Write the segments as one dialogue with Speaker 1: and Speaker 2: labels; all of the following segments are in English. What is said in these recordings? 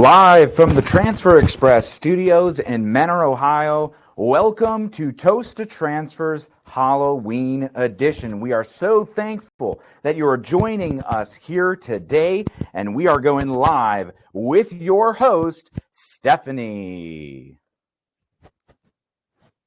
Speaker 1: Live from the Transfer Express studios in Mentor, Ohio, welcome to Toast to Transfer's Halloween edition. We are so thankful that you are joining us here today, and we are going live with your host, Stefanie.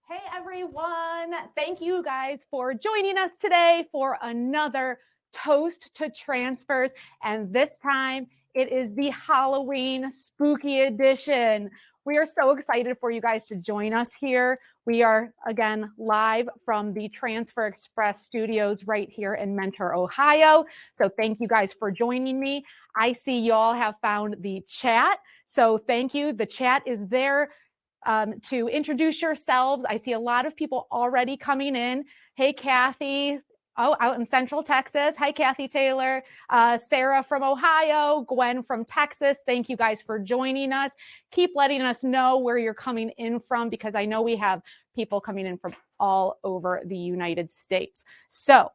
Speaker 2: Hey everyone, thank you guys for joining us today for another Toast to Transfers, and this time it is the Halloween spooky edition. We are so excited for you guys to join us here. We are, again, live from the Transfer Express studios right here in Mentor, Ohio. So thank you guys for joining me. I see y'all have found the chat. So thank you. The chat is there to introduce yourselves. I see a lot of people already coming in. Hey, Kathy. Oh, out in Central Texas. Hi, Kathy Taylor. Sarah from Ohio. Gwen from Texas. Thank you guys for joining us. Keep letting us know where you're coming in from, because I know we have people coming in from all over the United States. So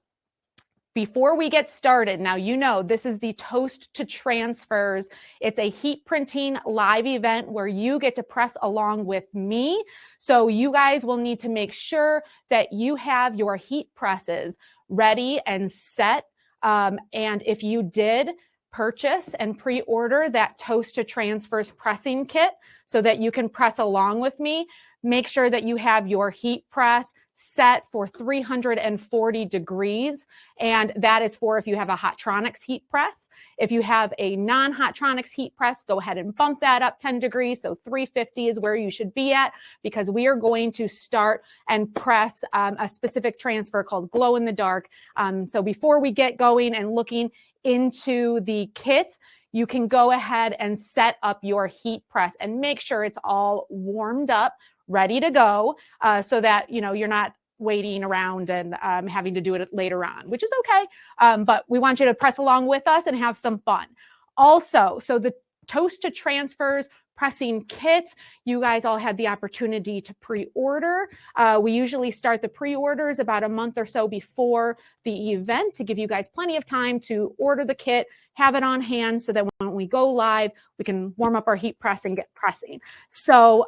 Speaker 2: before we get started, now you know this is the Toast to Transfers. It's a heat printing live event where you get to press along with me. So you guys will need to make sure that you have your heat presses ready and set. And if you did purchase and pre-order that Toast to Transfers pressing kit so that you can press along with me, make sure that you have your heat press set for 340 degrees. And that is for if you have a Hotronics heat press. If you have a non-Hotronics heat press, go ahead and bump that up 10 degrees. So 350 is where you should be at, because we are going to start and press a specific transfer called glow in the dark. So before we get going and looking into the kit, you can go ahead and set up your heat press and make sure it's all warmed up, ready to go, so that you're not waiting around and having to do it later on, which is okay. But we want you to press along with us and have some fun. Also, so the Toast to Transfers pressing kit, you guys all had the opportunity to pre-order. We usually start the pre-orders about a month or so before the event to give you guys plenty of time to order the kit, have it on hand, so that when we go live, we can warm up our heat press and get pressing. So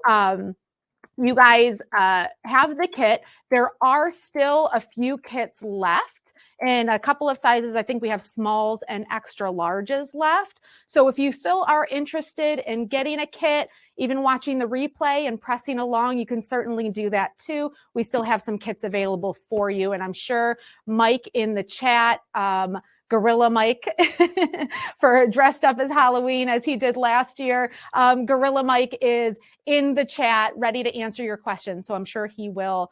Speaker 2: you guys have the kit. There are still a few kits left in a couple of sizes. I think we have smalls and extra larges left. So if you still are interested in getting a kit, even watching the replay and pressing along, you can certainly do that too. We still have some kits available for you. And I'm sure Mike in the chat, Gorilla Mike, for dressed up as Halloween as he did last year. Gorilla Mike is in the chat ready to answer your questions. So I'm sure he will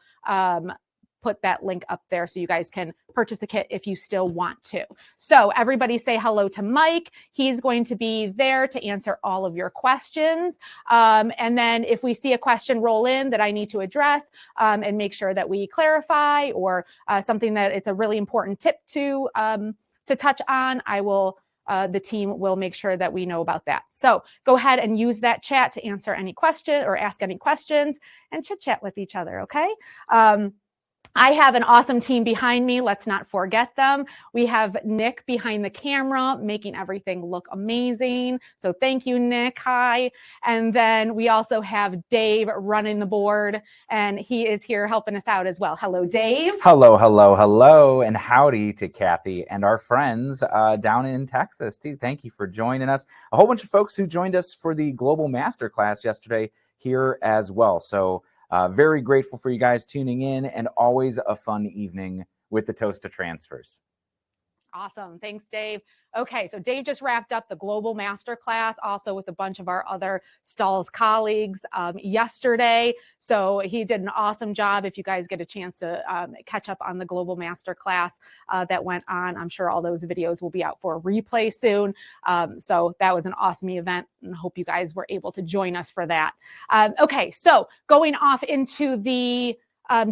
Speaker 2: put that link up there so you guys can purchase the kit if you still want to. So everybody say hello to Mike. He's going to be there to answer all of your questions. And then if we see a question roll in that I need to address and make sure that we clarify, or something that it's a really important tip to touch on, the team will make sure that we know about that. So go ahead and use that chat to answer any question or ask any questions and chit chat with each other. Okay. I have an awesome team behind me. Let's not forget them. We have Nick behind the camera making everything look amazing. So thank you, Nick. Hi. And then we also have Dave running the board, and he is here helping us out as well. Hello, Dave.
Speaker 1: Hello, hello, hello, and howdy to Kathy and our friends down in Texas too. Thank you for joining us. A whole bunch of folks who joined us for the Global Masterclass yesterday here as well. So very grateful for you guys tuning in, and always a fun evening with the Toast to Transfers.
Speaker 2: Awesome. Thanks, Dave. Okay, so Dave just wrapped up the Global Masterclass, also with a bunch of our other Stalls colleagues yesterday. So he did an awesome job. If you guys get a chance to catch up on the Global Masterclass that went on, I'm sure all those videos will be out for a replay soon. So that was an awesome event, and hope you guys were able to join us for that. Okay, so going off into the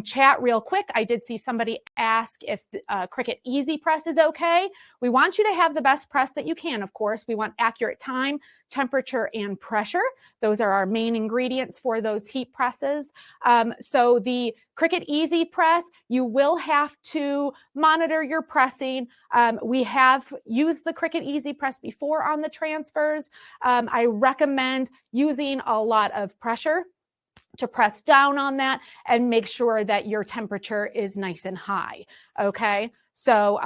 Speaker 2: chat real quick. I did see somebody ask if the Cricut Easy Press is okay. We want you to have the best press that you can, of course. We want accurate time, temperature, and pressure. Those are our main ingredients for those heat presses. So the Cricut Easy Press, you will have to monitor your pressing. We have used the Cricut Easy Press before on the transfers. I recommend using a lot of pressure to press down on that and make sure that your temperature is nice and high. Okay. So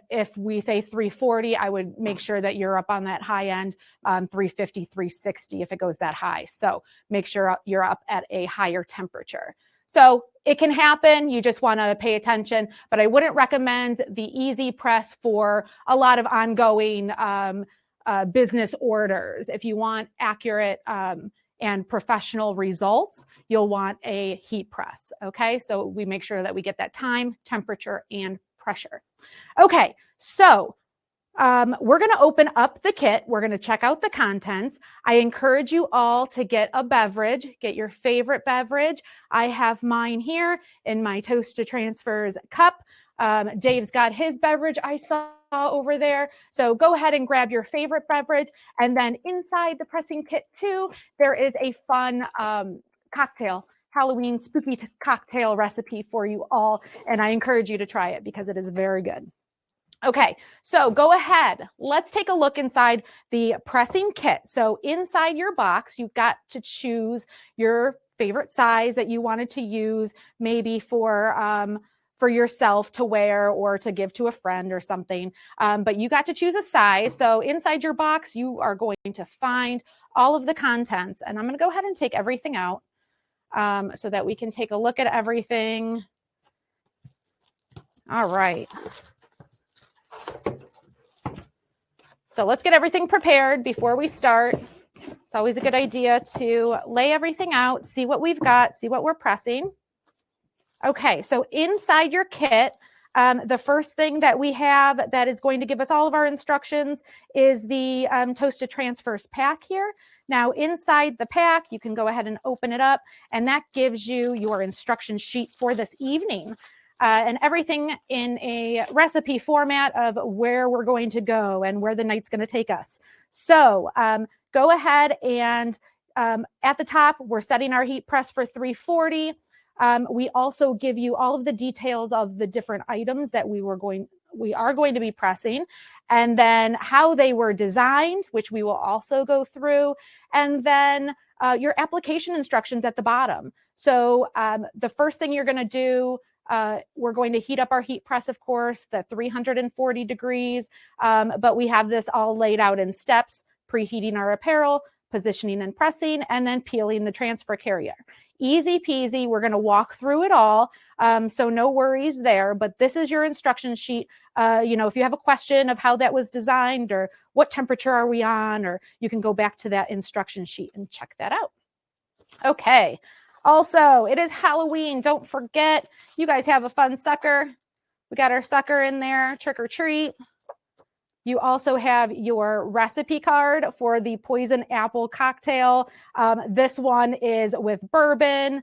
Speaker 2: if we say 340, I would make sure that you're up on that high end, 350, 360 if it goes that high. So make sure you're up at a higher temperature. So it can happen. You just want to pay attention, but I wouldn't recommend the Easy Press for a lot of ongoing business orders. If you want accurate and professional results, you'll want a heat press. Okay, so we make sure that we get that time, temperature, and pressure. Okay, so we're going to open up the kit. We're going to check out the contents. I encourage you all to get a beverage, get your favorite beverage. I have mine here in my Toast to Transfers cup. Dave's got his beverage I saw over there. So go ahead and grab your favorite beverage. And then inside the pressing kit too, there is a fun cocktail, Halloween spooky cocktail recipe for you all. And I encourage you to try it because it is very good. Okay, so go ahead. Let's take a look inside the pressing kit. So inside your box, you've got to choose your favorite size that you wanted to use, maybe for yourself to wear or to give to a friend or something. But you got to choose a size. So inside your box, you are going to find all of the contents. And I'm going to go ahead and take everything out so that we can take a look at everything. All right. So let's get everything prepared before we start. It's always a good idea to lay everything out, see what we've got, see what we're pressing. Okay, so inside your kit, the first thing that we have that is going to give us all of our instructions is the Toast to Transfers pack here. Now, inside the pack, you can go ahead and open it up, and that gives you your instruction sheet for this evening. And everything in a recipe format of where we're going to go and where the night's going to take us. So go ahead and at the top, we're setting our heat press for 340. We also give you all of the details of the different items that we are going to be pressing, and then how they were designed, which we will also go through, and then your application instructions at the bottom. So the first thing you're going to do, we're going to heat up our heat press, of course, the 340 degrees, but we have this all laid out in steps: preheating our apparel, positioning and pressing, and then peeling the transfer carrier. Easy peasy. We're going to walk through it all. So no worries there, but this is your instruction sheet. If you have a question of how that was designed or what temperature are we on, or you can go back to that instruction sheet and check that out. Okay. Also, it is Halloween. Don't forget, you guys have a fun sucker. We got our sucker in there, trick or treat. You also have your recipe card for the poison apple cocktail. This one is with bourbon,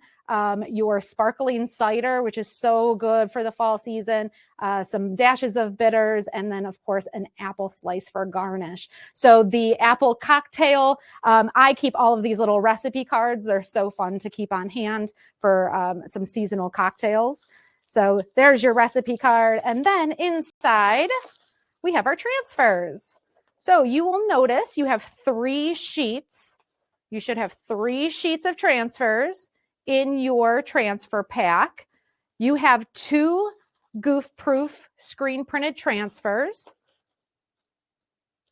Speaker 2: your sparkling cider, which is so good for the fall season, some dashes of bitters, and then, of course, an apple slice for garnish. So the apple cocktail, I keep all of these little recipe cards. They're so fun to keep on hand for some seasonal cocktails. So there's your recipe card. And then inside, we have our transfers. So you will notice you have 3 sheets. You should have 3 sheets of transfers in your transfer pack. You have 2 goof-proof screen printed transfers.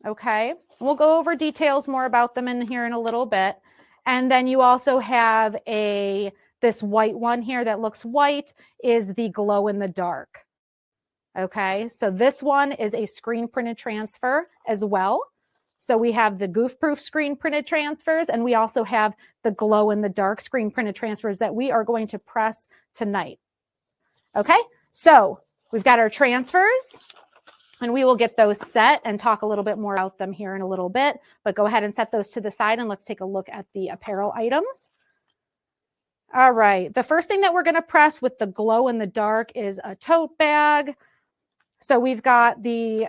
Speaker 2: Okay, we'll go over details more about them in here in a little bit. And then you also have this white one here that looks white is the glow in the dark. Okay, so this one is a screen printed transfer as well. So we have the goof-proof screen printed transfers, and we also have the glow in the dark screen printed transfers that we are going to press tonight. Okay, so we've got our transfers, and we will get those set and talk a little bit more about them here in a little bit, but go ahead and set those to the side, and let's take a look at the apparel items. All right. The first thing that we're going to press with the glow in the dark is a tote bag. So we've got the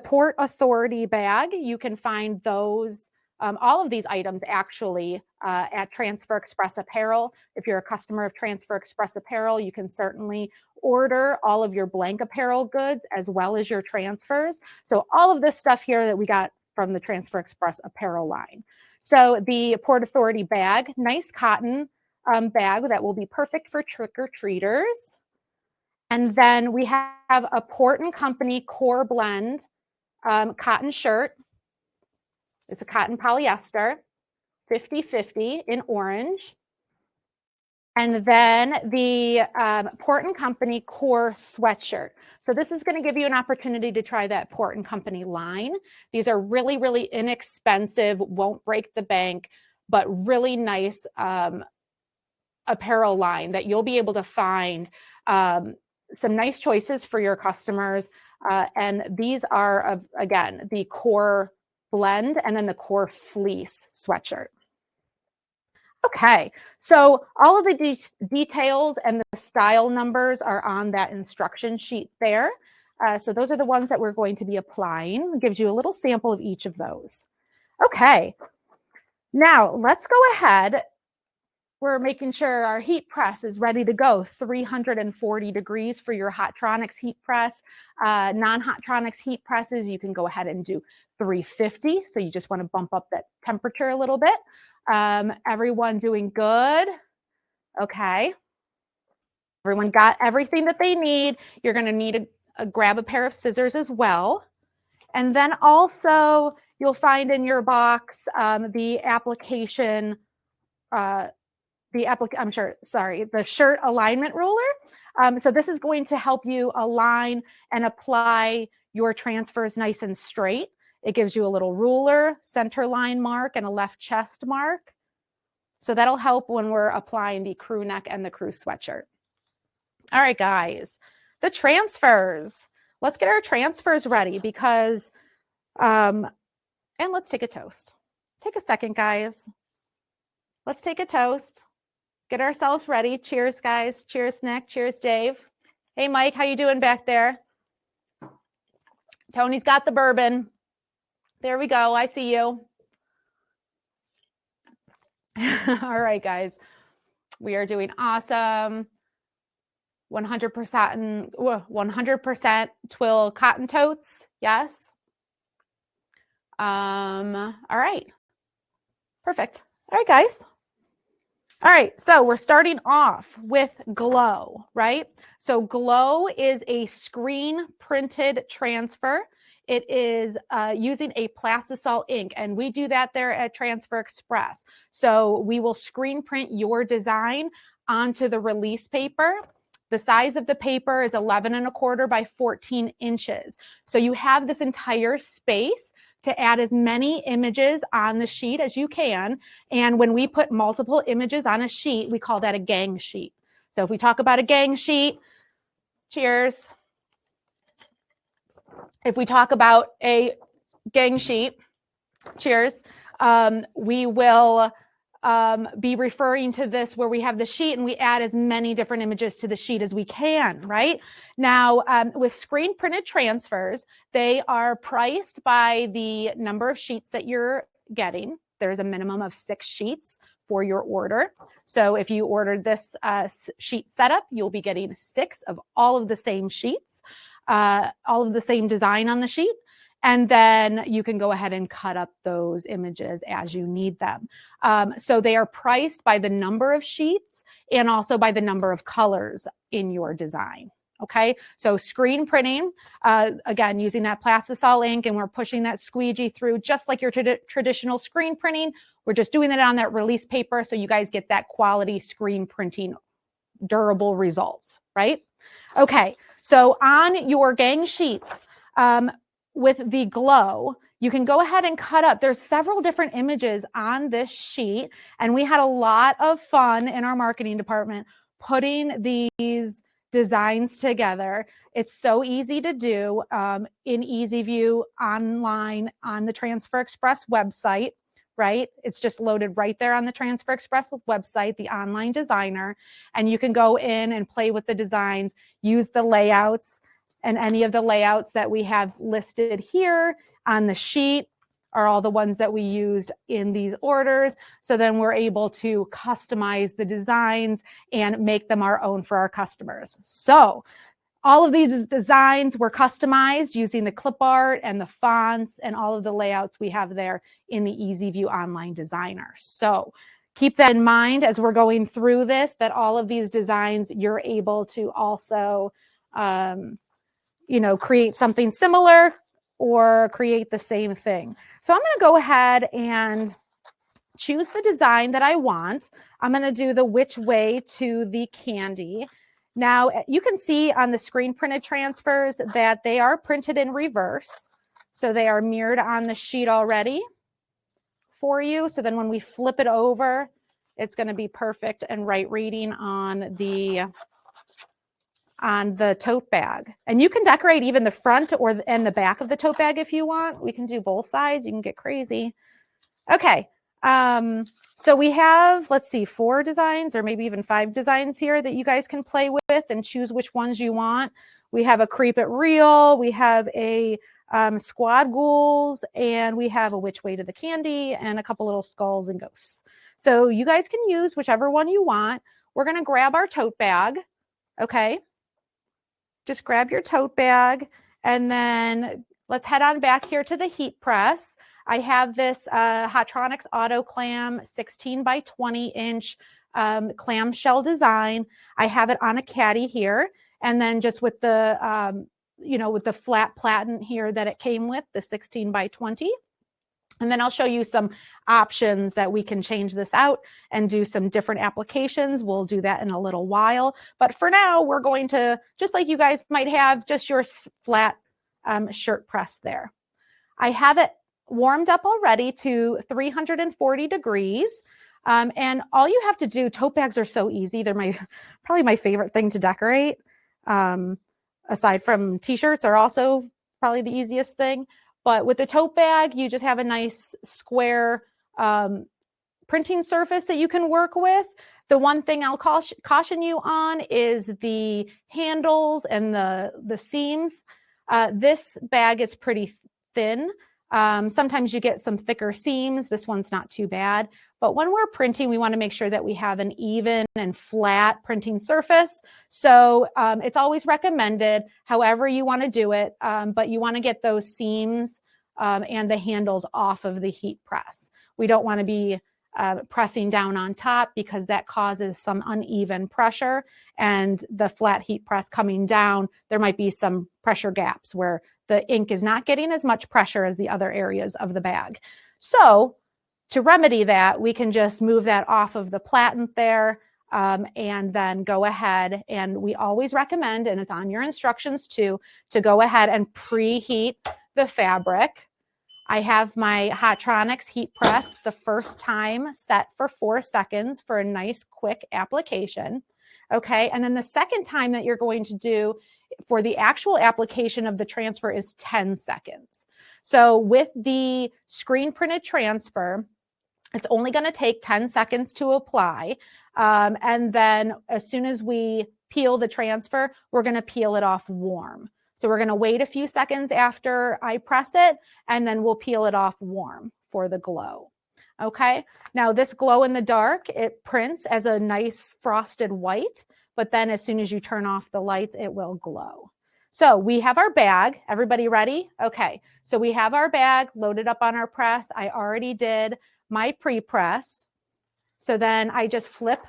Speaker 2: Port Authority bag. You can find those, all of these items actually at Transfer Express Apparel. If you're a customer of Transfer Express Apparel, you can certainly order all of your blank apparel goods as well as your transfers. So all of this stuff here that we got from the Transfer Express Apparel line. So the Port Authority bag, nice cotton bag that will be perfect for trick-or-treaters. And then we have a Port & Company Core Blend cotton shirt. It's a cotton polyester, 50-50 in orange. And then the Port & Company Core sweatshirt. So this is going to give you an opportunity to try that Port & Company line. These are really, really inexpensive, won't break the bank, but really nice apparel line that you'll be able to find some nice choices for your customers. And these are, again, the Core Blend and then the Core Fleece sweatshirt. Okay, so all of the details and the style numbers are on that instruction sheet there. So those are the ones that we're going to be applying. It gives you a little sample of each of those. Okay, now let's go ahead. We're making sure our heat press is ready to go, 340 degrees for your Hotronics heat press. Non-Hotronics heat presses, you can go ahead and do 350. So you just want to bump up that temperature a little bit. Everyone doing good? Okay. Everyone got everything that they need. You're going to need grab a pair of scissors as well. And then also you'll find in your box the application, the shirt alignment ruler. So this is going to help you align and apply your transfers nice and straight. It gives you a little ruler, center line mark, and a left chest mark. So that'll help when we're applying the crew neck and the crew sweatshirt. All right, guys, the transfers. Let's get our transfers ready because, and let's take a toast. Take a second, guys. Let's take a toast. Get ourselves ready. Cheers, guys. Cheers, Nick. Cheers, Dave. Hey, Mike, how you doing back there? Tony's got the bourbon. There we go. I see you. All right, guys. We are doing awesome. 100% twill cotton totes. Yes. All right. Perfect. All right, guys. All right, so we're starting off with Glow, right? So Glow is a screen printed transfer. It is using a plastisol ink, and we do that there at Transfer Express. So we will screen print your design onto the release paper. The size of the paper is 11¼ by 14 inches. So you have this entire space to add as many images on the sheet as you can. And when we put multiple images on a sheet, we call that a gang sheet. So if we talk about a gang sheet, cheers. If we talk about a gang sheet, cheers, we will be referring to this where we have the sheet and we add as many different images to the sheet as we can, right? Now, with screen printed transfers, they are priced by the number of sheets that you're getting. There's a minimum of 6 sheets for your order. So if you ordered this sheet setup, you'll be getting 6 of all of the same sheets, all of the same design on the sheet. And then you can go ahead and cut up those images as you need them. So they are priced by the number of sheets and also by the number of colors in your design. Okay, so screen printing, again, using that plastisol ink, and we're pushing that squeegee through just like your traditional screen printing. We're just doing it on that release paper so you guys get that quality screen printing durable results, right? Okay, so on your gang sheets, with the Glow, you can go ahead and cut up. There's several different images on this sheet, and we had a lot of fun in our marketing department putting these designs together. It's so easy to do in Easy View online on the Transfer Express website. right? It's just loaded right there on the Transfer Express website, the online designer, and you can go in and play with the designs, use the layouts, and any of the layouts that we have listed here on the sheet are all the ones that we used in these orders. So then we're able to customize the designs and make them our own for our customers. So all of these designs were customized using the clip art and the fonts and all of the layouts we have there in the EasyView Online Designer. So keep that in mind as we're going through this, that all of these designs you're able to also, create something similar or create the same thing. So I'm going to go ahead and choose the design that I want. I'm going to do the which way to the candy. Now, you can see on the screen printed transfers that they are printed in reverse. So they are mirrored on the sheet already for you. So then when we flip it over, it's going to be perfect and right reading on the tote bag. And you can decorate even the front and the back of the tote bag if you want. We can do both sides. You can get crazy. Okay. So we have, let's see, 4 designs or maybe even 5 designs here that you guys can play with and choose which ones you want. We have a Creep It Real, we have a Squad Ghouls, and we have a Which Way to the Candy and a couple little skulls and ghosts. So you guys can use whichever one you want. We're going to grab our tote bag. Okay. Just grab your tote bag and then let's head on back here to the heat press. I have this Hotronics Auto Clam 16 by 20 inch clamshell design. I have it on a caddy here. And then just with the, with the flat platen here that it came with, the 16 by 20. And then I'll show you some options that we can change this out and do some different applications. We'll do that in a little while. But for now, we're going to, just like you guys might have, just your flat shirt press there. I have it warmed up already to 340 degrees. And all you have to do, tote bags are so easy. They're probably my favorite thing to decorate. Aside from t-shirts are also probably the easiest thing. But with the tote bag, you just have a nice square printing surface that you can work with. The one thing I'll caution you on is the handles and the seams. This bag is pretty thin. Sometimes you get some thicker seams. This one's not too bad. But when we're printing, we want to make sure that we have an even and flat printing surface. So it's always recommended, however you want to do it, but you want to get those seams and the handles off of the heat press. We don't want to be pressing down on top because that causes some uneven pressure, and the flat heat press coming down, there might be some pressure gaps where the ink is not getting as much pressure as the other areas of the bag. So to remedy that, we can just move that off of the platen there and then go ahead, and we always recommend, and it's on your instructions too, to go ahead and preheat the fabric. I have my Hotronics heat press the first time set for 4 seconds for a nice quick application. Okay, and then the second time that you're going to do for the actual application of the transfer is 10 seconds. So with the screen printed transfer, it's only going to take 10 seconds to apply. And then as soon as we peel the transfer, we're going to peel it off warm. So we're going to wait a few seconds after I press it, and then we'll peel it off warm for the glow. Okay, now this glow in the dark, it prints as a nice frosted white, but then as soon as you turn off the lights, it will glow. So we have our bag. Everybody ready? Okay, so we have our bag loaded up on our press. I already did my pre-press. So then I just flip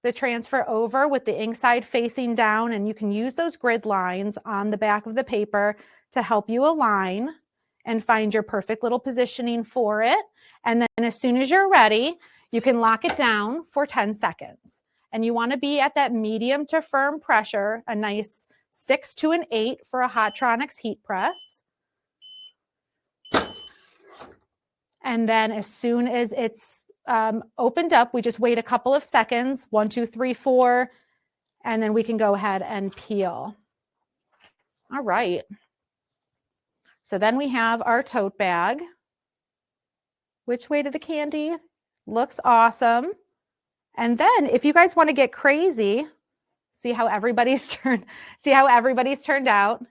Speaker 2: the transfer over with the ink side facing down, and you can use those grid lines on the back of the paper to help you align and find your perfect little positioning for it. And then as soon as you're ready, you can lock it down for 10 seconds. And you want to be at that medium to firm pressure, a nice 6 to an 8 for a Hotronics heat press. And then as soon as it's opened up, we just wait a couple of seconds, 1, 2, 3, 4, and then we can go ahead and peel. All right. So then we have our tote bag. Which way to the candy? Looks awesome. And then if you guys want to get crazy, see how everybody's turned out.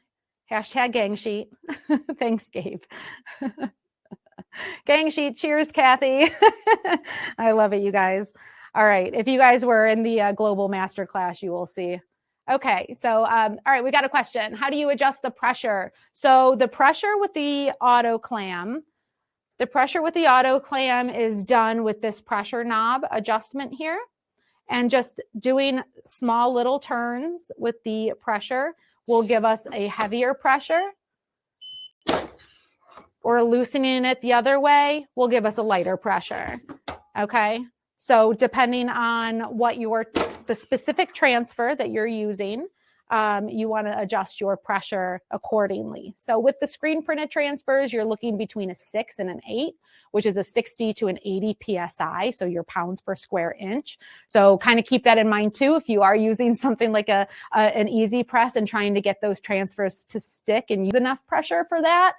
Speaker 2: Hashtag gang sheet. Thanks, Gabe. Gang sheet. Cheers, Kathy. I love it, you guys. All right. If you guys were in the global masterclass, you will see. Okay. So, all right, we got a question. How do you adjust the pressure? So the pressure with the auto clam is done with this pressure knob adjustment here. And just doing small little turns with the pressure will give us a heavier pressure, or loosening it the other way will give us a lighter pressure. Okay. So depending on what the specific transfer that you're using, you want to adjust your pressure accordingly. So with the screen printed transfers, you're looking between a 6 and an 8, which is a 60 to an 80 PSI, so your pounds per square inch. So kind of keep that in mind too. If you are using something like an easy press and trying to get those transfers to stick and use enough pressure for that,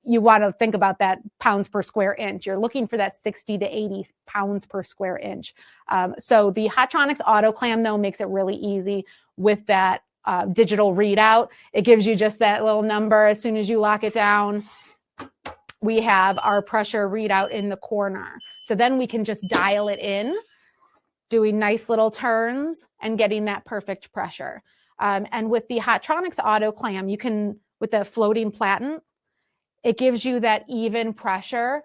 Speaker 2: you want to think about that pounds per square inch. You're looking for that 60 to 80 pounds per square inch. So the Hotronix Auto Clam though makes it really easy with that digital readout. It gives you just that little number. As soon as you lock it down, we have our pressure readout in the corner. So then we can just dial it in, doing nice little turns and getting that perfect pressure. And with the Hotronix Auto Clam, you can, with the floating platen, it gives you that even pressure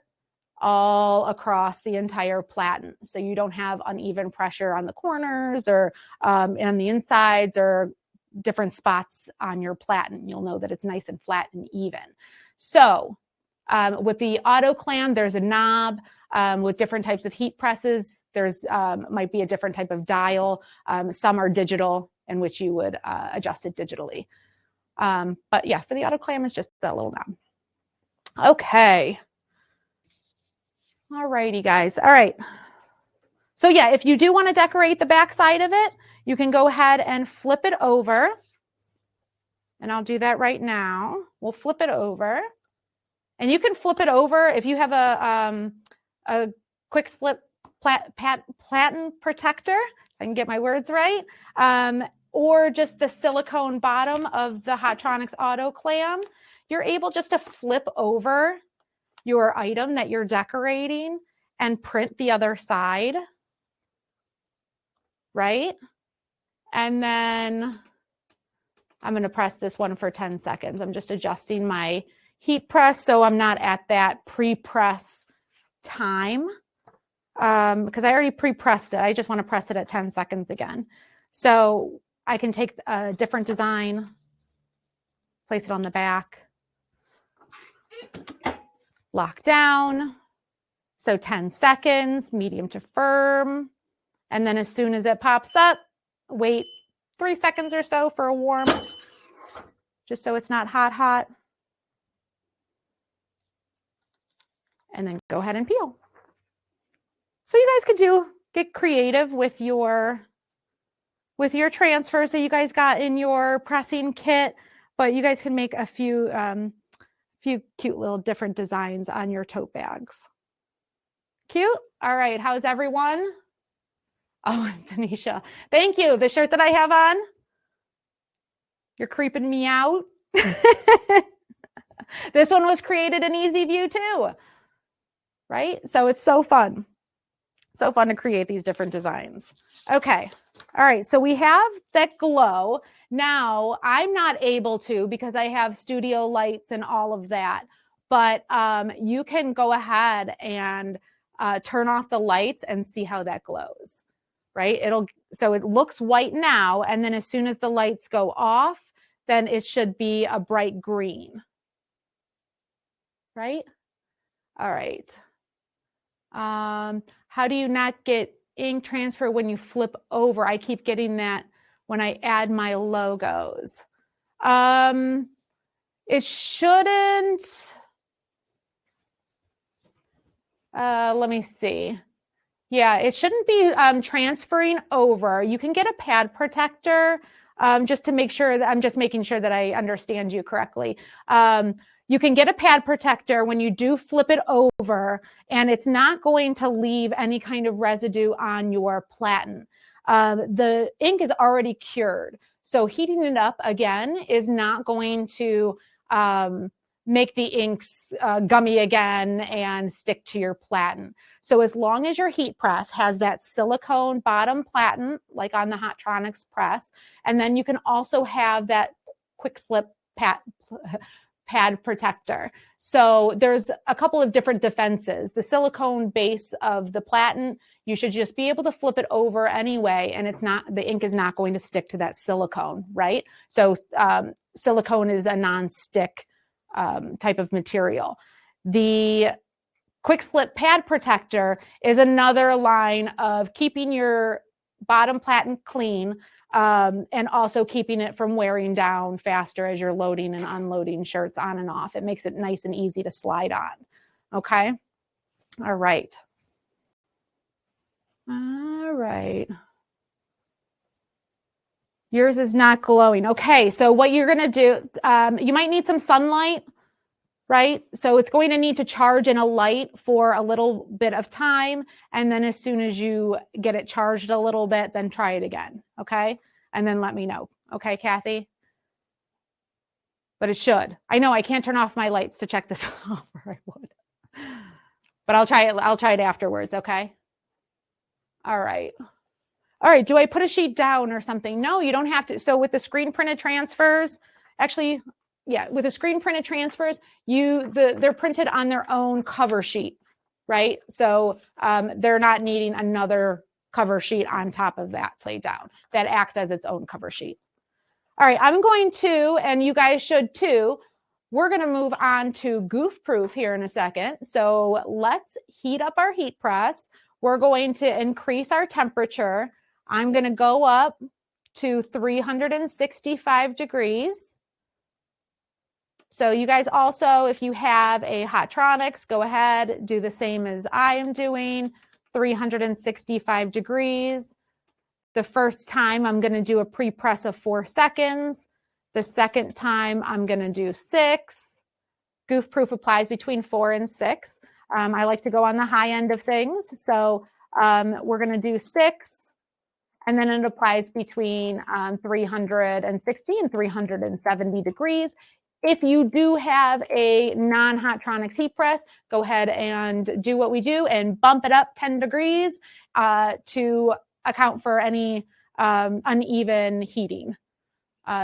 Speaker 2: all across the entire platen. So you don't have uneven pressure on the corners or on the insides or different spots on your platen. You'll know that it's nice and flat and even. So with the auto clam, there's a knob with different types of heat presses. There's might be a different type of dial. Some are digital, in which you would adjust it digitally. But yeah, for the auto clam, it's just that little knob. Okay. All righty, guys. All right. So yeah, if you do want to decorate the back side of it, you can go ahead and flip it over. And I'll do that right now. We'll flip it over. And you can flip it over if you have a quick slip platen protector. I can get my words right. Or just the silicone bottom of the Hotronix Auto Clam. You're able just to flip over your item that you're decorating and print the other side, right? And then I'm going to press this one for 10 seconds. I'm just adjusting my heat press so I'm not at that pre-press time because I already pre-pressed it. I just want to press it at 10 seconds again. So I can take a different design, place it on the back, lock down. So 10 seconds, medium to firm. And then as soon as it pops up, wait 3 seconds or so for a warm, just so it's not hot. And then go ahead and peel. So you guys could get creative with your transfers that you guys got in your pressing kit, but you guys can make a few cute little different designs on your tote bags. Cute? All right, how's everyone? Oh, Tanisha, thank you. The shirt that I have on, you're creeping me out. This one was created in Easy View too, right? So it's so fun. So fun to create these different designs. Okay. All right. So we have that glow. Now I'm not able to because I have studio lights and all of that, but you can go ahead and turn off the lights and see how that glows, right? So it looks white now. And then as soon as the lights go off, then it should be a bright green, right? All right. How do you not get ink transfer when you flip over? I keep getting that when I add my logos. It shouldn't. Let me see. Yeah, it shouldn't be transferring over. You can get a pad protector just to make sure that I'm just making sure that I understand you correctly. You can get a pad protector when you do flip it over, and it's not going to leave any kind of residue on your platen. The ink is already cured, so heating it up again is not going to make the inks gummy again and stick to your platen. So as long as your heat press has that silicone bottom platen, like on the Hotronics press, and then you can also have that quick slip pad protector. So there's a couple of different defenses. The silicone base of the platen, you should just be able to flip it over anyway, and the ink is not going to stick to that silicone, right? So silicone is a non-stick type of material. The quick slip pad protector is another line of keeping your bottom platen clean, and also keeping it from wearing down faster as you're loading and unloading shirts on and off. It makes it nice and easy to slide on. Okay. All right. All right. Yours is not glowing. Okay. So what you're going to do, you might need some sunlight, right? So it's going to need to charge in a light for a little bit of time. And then as soon as you get it charged a little bit, then try it again. Okay. And then let me know. Okay, Kathy? But it should. I know I can't turn off my lights to check this off, or I would. But I'll try it. I'll try it afterwards. Okay. All right. All right. Do I put a sheet down or something? No, you don't have to. So with the screen printed transfers, actually, yeah, with the screen printed transfers, they're printed on their own cover sheet, right? So they're not needing another cover sheet on top of that laid down. That acts as its own cover sheet. All right, I'm going to, and you guys should too, we're going to move on to goof proof here in a second. So let's heat up our heat press. We're going to increase our temperature. I'm going to go up to 365 degrees. So you guys also, if you have a Hotronics, go ahead, do the same as I am doing, 365 degrees. The first time I'm going to do a pre-press of 4 seconds. The second time I'm going to do 6. Goof proof applies between 4 and 6. I like to go on the high end of things. So we're going to do 6. And then it applies between 360 and 370 degrees. If you do have a non-Hotronics heat press, go ahead and do what we do and bump it up 10 degrees to account for any uneven heating.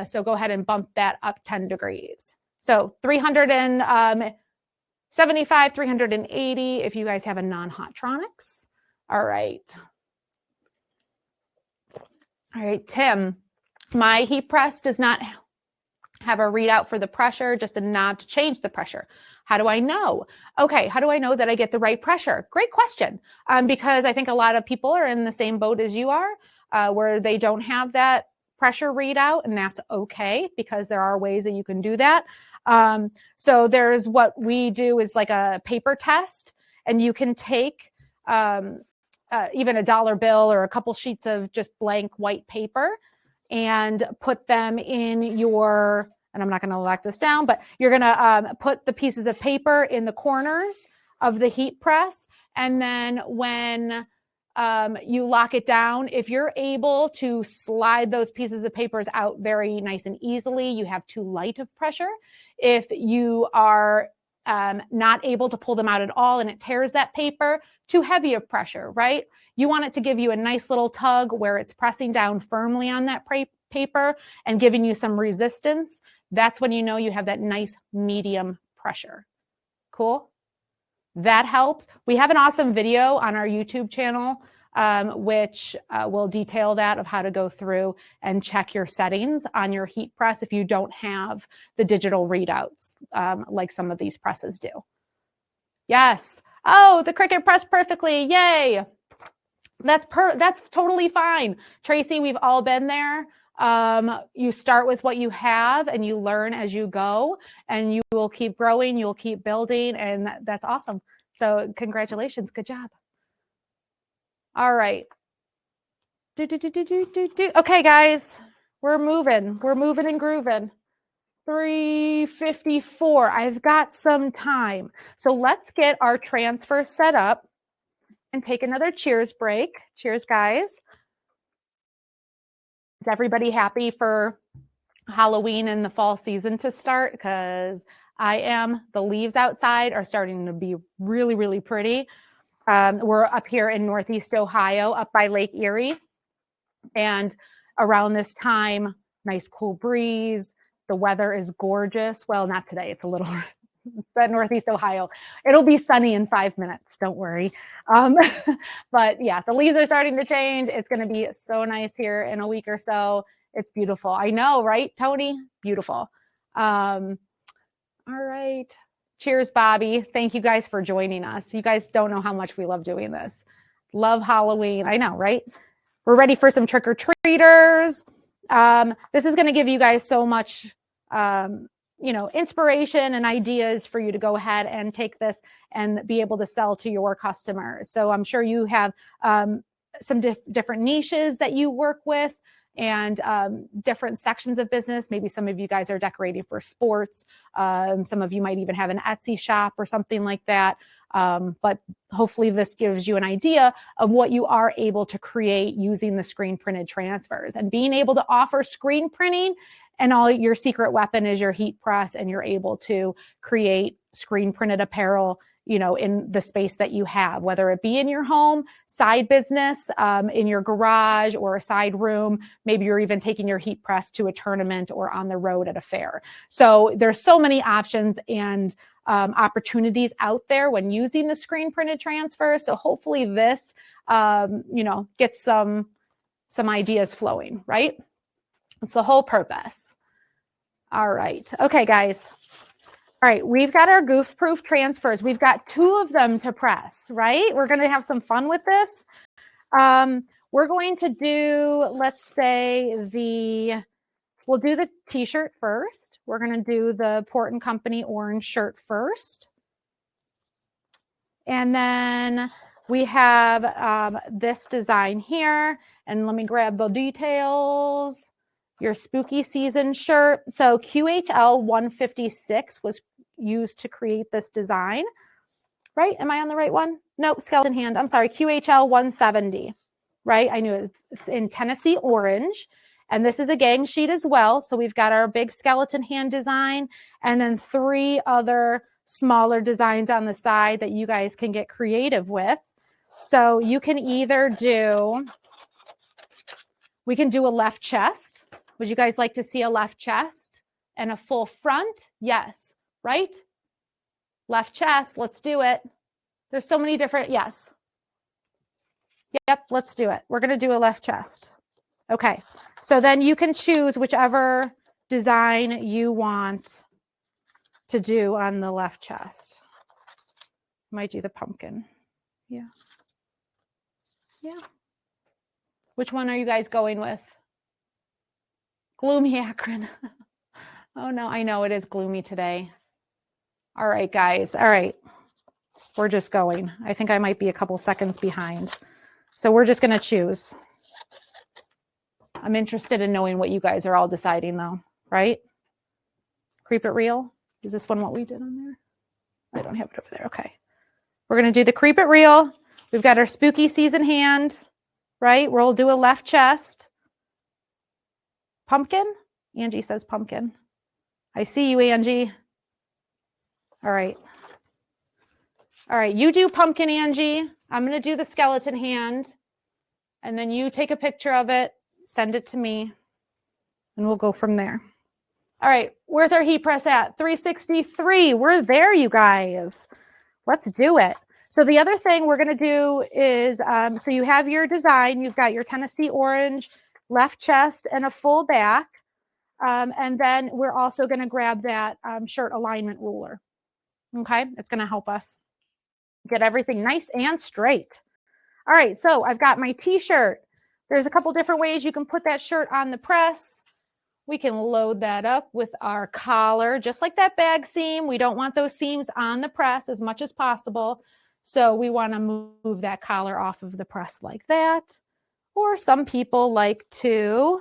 Speaker 2: So go ahead and bump that up 10 degrees. So 375, 380 if you guys have a non-Hotronics. All right. All right, Tim, my heat press does not have a readout for the pressure, just a knob to change the pressure. How do I know? Okay, how do I know that I get the right pressure? Great question, because I think a lot of people are in the same boat as you are, where they don't have that pressure readout, and that's okay, because there are ways that you can do that. So there's what we do is like a paper test, and you can take even a dollar bill or a couple sheets of just blank white paper and put them in your, and I'm not going to lock this down, but you're going to put the pieces of paper in the corners of the heat press. And then when you lock it down, if you're able to slide those pieces of papers out very nice and easily, you have too light of pressure. If you are not able to pull them out at all and it tears that paper, too heavy of pressure, right? You want it to give you a nice little tug where it's pressing down firmly on that paper and giving you some resistance. That's when you know you have that nice medium pressure. Cool? That helps. We have an awesome video on our YouTube channel, which will detail that of how to go through and check your settings on your heat press if you don't have the digital readouts like some of these presses do. Yes. Oh, the Cricut pressed perfectly. Yay. That's totally fine. Tracy, we've all been there. You start with what you have and you learn as you go, and you will keep growing, you'll keep building, and that's awesome. So congratulations. Good job. All right. Okay, guys. We're moving and grooving. 3:54. I've got some time. So let's get our transfer set up and take another cheers break. Cheers, guys. Is everybody happy for Halloween and the fall season to start? Because I am. The leaves outside are starting to be really, really pretty. We're up here in Northeast Ohio, up by Lake Erie. And around this time, nice cool breeze. The weather is gorgeous. Well, not today. It's a little, but Northeast Ohio. It'll be sunny in 5 minutes. Don't worry. But yeah, the leaves are starting to change. It's going to be so nice here in a week or so. It's beautiful. I know, right, Tony? Beautiful. All right. Cheers, Bobby. Thank you guys for joining us. You guys don't know how much we love doing this. Love Halloween. I know, right? We're ready for some trick-or-treaters. This is going to give you guys so much, inspiration and ideas for you to go ahead and take this and be able to sell to your customers. So I'm sure you have some different niches that you work with and different sections of business. Maybe some of you guys are decorating for sports. Some of you might even have an Etsy shop or something like that. But hopefully this gives you an idea of what you are able to create using the screen printed transfers and being able to offer screen printing, and all your secret weapon is your heat press, and you're able to create screen printed apparel, in the space that you have, whether it be in your home, side business, in your garage or a side room. Maybe you're even taking your heat press to a tournament or on the road at a fair. So there's so many options and opportunities out there when using the screen printed transfer. So hopefully this, gets some ideas flowing, right? It's the whole purpose. All right. Okay, guys. All right, we've got our goof-proof transfers. We've got 2 of them to press, right? We're going to have some fun with this. We're going to do, let's say, we'll do the t-shirt first. We're going to do the Port & Company orange shirt first. And then we have this design here. And let me grab the details. Your spooky season shirt. So QHL 156 was used to create this design, right? Am I on the right one? Nope, skeleton hand. I'm sorry, QHL 170, right? I knew it's in Tennessee orange. And this is a gang sheet as well. So we've got our big skeleton hand design and then 3 other smaller designs on the side that you guys can get creative with. So you can either we can do a left chest. Would you guys like to see a left chest and a full front? Yes, right? Left chest, let's do it. There's so many different, yes. Yep, let's do it. We're going to do a left chest. Okay, so then you can choose whichever design you want to do on the left chest. Might do the pumpkin. Yeah. Yeah. Which one are you guys going with? Gloomy Akron. Oh no, I know it is gloomy today. All right, guys. All right. We're just going. I think I might be a couple seconds behind. So we're just going to choose. I'm interested in knowing what you guys are all deciding though, right? Creep It Real. Is this one what we did on there? I don't have it over there. Okay. We're going to do the Creep It Real. We've got our spooky season hand, right? We'll do a left chest. Pumpkin? Angie says pumpkin. I see you, Angie. All right. All right, you do pumpkin, Angie. I'm going to do the skeleton hand. And then you take a picture of it, send it to me, and we'll go from there. All right, where's our heat press at? 363. We're there, you guys. Let's do it. So the other thing we're going to do is, so you have your design. You've got your Tennessee orange, left chest, and a full back. And then we're also going to grab that shirt alignment ruler. Okay, it's going to help us get everything nice and straight. All right, so I've got my t-shirt. There's a couple different ways you can put that shirt on the press. We can load that up with our collar, just like that bag seam. We don't want those seams on the press as much as possible. So we want to move that collar off of the press like that. Or some people like to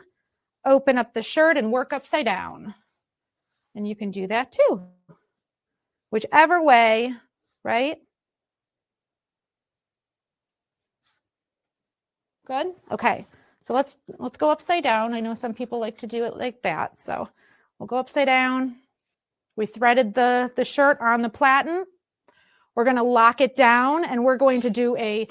Speaker 2: open up the shirt and work upside down. And you can do that too. Whichever way, right? Good. Okay. So let's go upside down. I know some people like to do it like that. So we'll go upside down. We threaded the shirt on the platen. We're going to lock it down and we're going to do a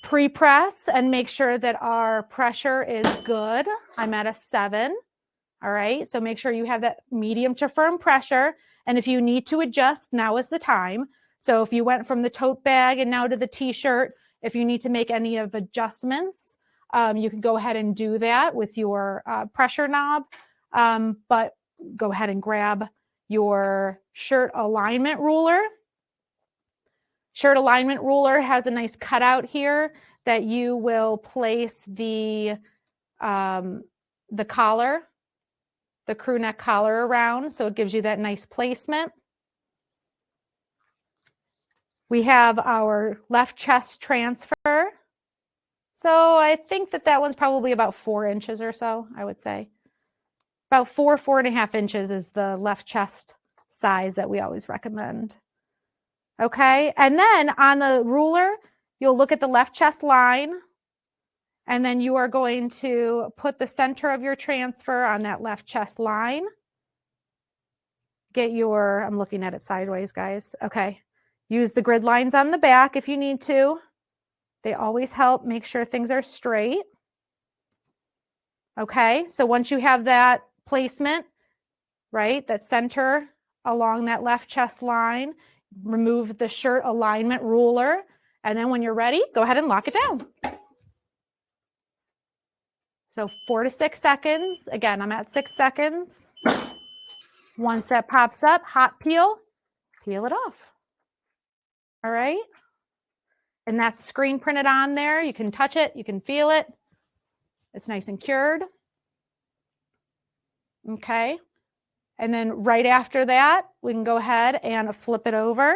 Speaker 2: pre-press and make sure that our pressure is good. I'm at a 7. All right. So make sure you have that medium to firm pressure. And if you need to adjust, now is the time. So if you went from the tote bag and now to the t-shirt, if you need to make any of adjustments, you can go ahead and do that with your pressure knob. But go ahead and grab your shirt alignment ruler. Shirt alignment ruler has a nice cutout here that you will place the collar, the crew neck collar around. So it gives you that nice placement. We have our left chest transfer. So I think that one's probably about 4 inches or so, I would say. About 4.5 inches is the left chest size that we always recommend. Okay, and then on the ruler, you'll look at the left chest line, and then you are going to put the center of your transfer on that left chest line. Get your, I'm looking at it sideways, guys. Okay, use the grid lines on the back if you need to. They always help make sure things are straight. Okay, so once you have that placement, right, that center along that left chest line, remove the shirt alignment ruler, and then when you're ready, go ahead and lock it down. So 4 to 6 seconds. Again, I'm at 6 seconds. Once that pops up, hot peel it off. All right. And that's screen printed on there. You can touch it, you can feel it. It's nice and cured. Okay. And then right after that, we can go ahead and flip it over.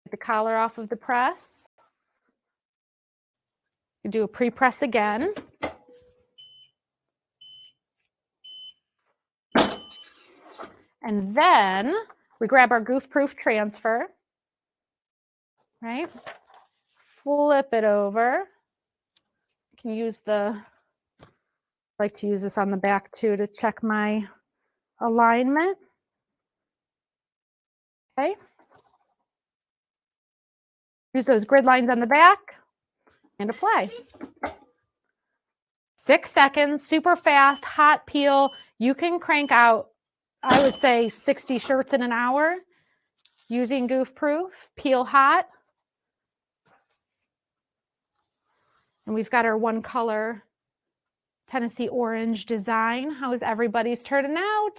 Speaker 2: Get the collar off of the press. You do a pre-press again. And then we grab our goof-proof transfer, right? Flip it over. You can use I like to use this on the back too to check my alignment. Okay. Use those grid lines on the back and apply. 6 seconds, super fast, hot peel. You can crank out, I would say, 60 shirts in an hour using goof proof, peel hot. And we've got our one color Tennessee orange design. How is everybody's turning out?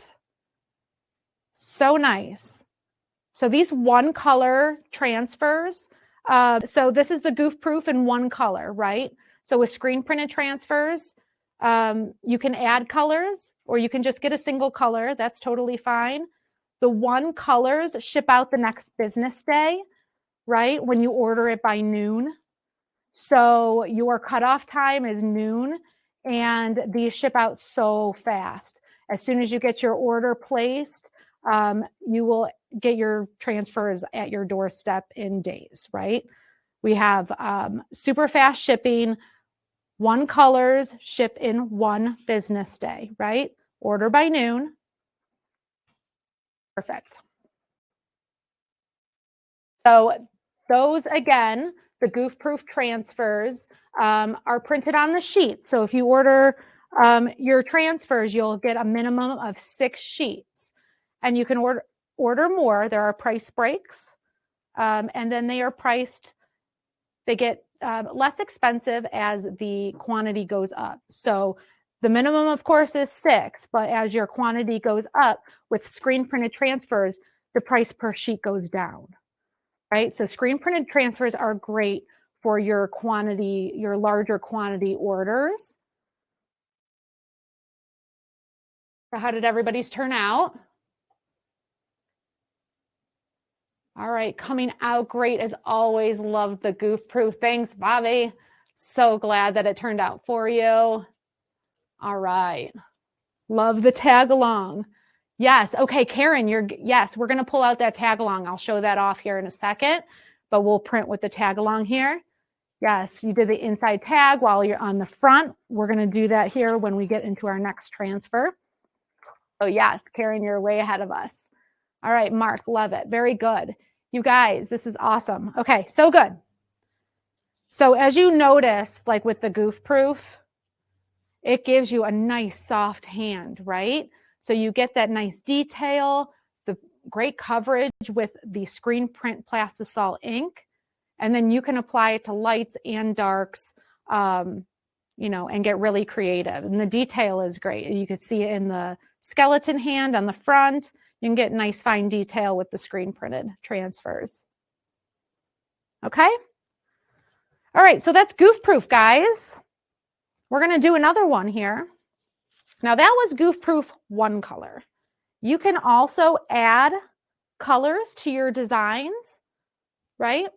Speaker 2: So nice. So these one color transfers, so this is the goof proof in one color, right? So with screen printed transfers, you can add colors or you can just get a single color. That's totally fine. The one colors ship out the next business day, right? When you order it by noon. So your cutoff time is noon and these ship out so fast. As soon as you get your order placed, you will get your transfers at your doorstep in days, right? We have super fast shipping, one colors ship in one business day, right? Order by noon. Perfect. So those, again, the goof-proof transfers are printed on the sheet. So if you order your transfers, you'll get a minimum of 6 sheets. And you can order more. There are price breaks. And then they are priced, they get less expensive as the quantity goes up. So the minimum, of course, is 6. But as your quantity goes up with screen printed transfers, the price per sheet goes down. Right? So screen printed transfers are great for your quantity, your larger quantity orders. So how did everybody's turn out? All right, coming out great as always. Love the goof proof. Thanks, Bobby. So glad that it turned out for you. All right. Love the tag along. Yes. Okay, Karen, yes, we're going to pull out that tag along. I'll show that off here in a second, but we'll print with the tag along here. Yes, you did the inside tag while you're on the front. We're going to do that here when we get into our next transfer. Oh, yes, Karen, you're way ahead of us. All right, Mark, love it. Very good. You guys, this is awesome. Okay, so good. So as you notice, like with the goof proof, it gives you a nice soft hand, right? So you get that nice detail, the great coverage with the screen print plastisol ink, and then you can apply it to lights and darks, you know, and get really creative. And the detail is great. You can see it in the skeleton hand on the front. You can get nice fine detail with the screen printed transfers. Okay. All right. So that's goof proof, guys. We're going to do another one here. Now that was goof proof one color. You can also add colors to your designs, right?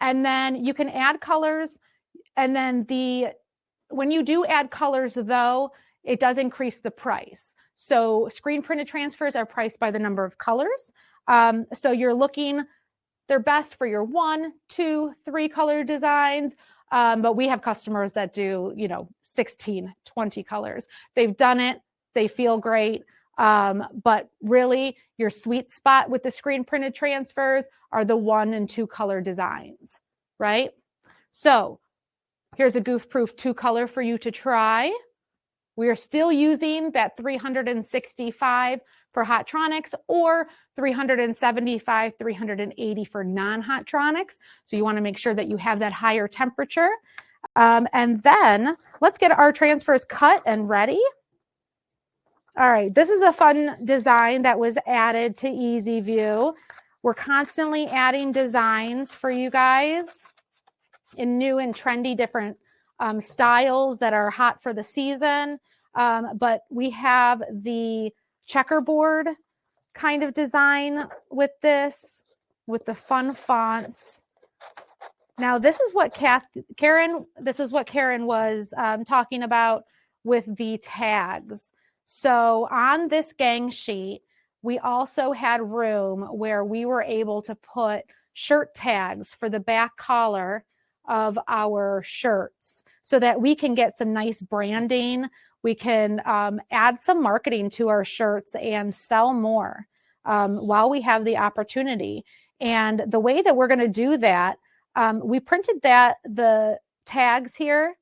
Speaker 2: And then you can add colors. And then when you do add colors though, it does increase the price. So screen printed transfers are priced by the number of colors. So you're looking, they're best for your 1, 2, 3 color designs. But we have customers that do, 16, 20 colors. They've done it. They feel great. But really your sweet spot with the screen printed transfers are the 1 and 2 color designs, right? So here's a goof proof 2 color for you to try. We are still using that 365 for Hotronics or 375, 380 for non-Hotronics. So you want to make sure that you have that higher temperature. And then let's get our transfers cut and ready. All right, this is a fun design that was added to Easy View. We're constantly adding designs for you guys in new and trendy different styles that are hot for the season. But we have the checkerboard kind of design with this, with the fun fonts. Now, this is what Karen was talking about with the tags. So on this gang sheet, we also had room where we were able to put shirt tags for the back collar of our shirts so that we can get some nice branding. We can add some marketing to our shirts and sell more while we have the opportunity. And the way that we're going to do that, we printed the tags here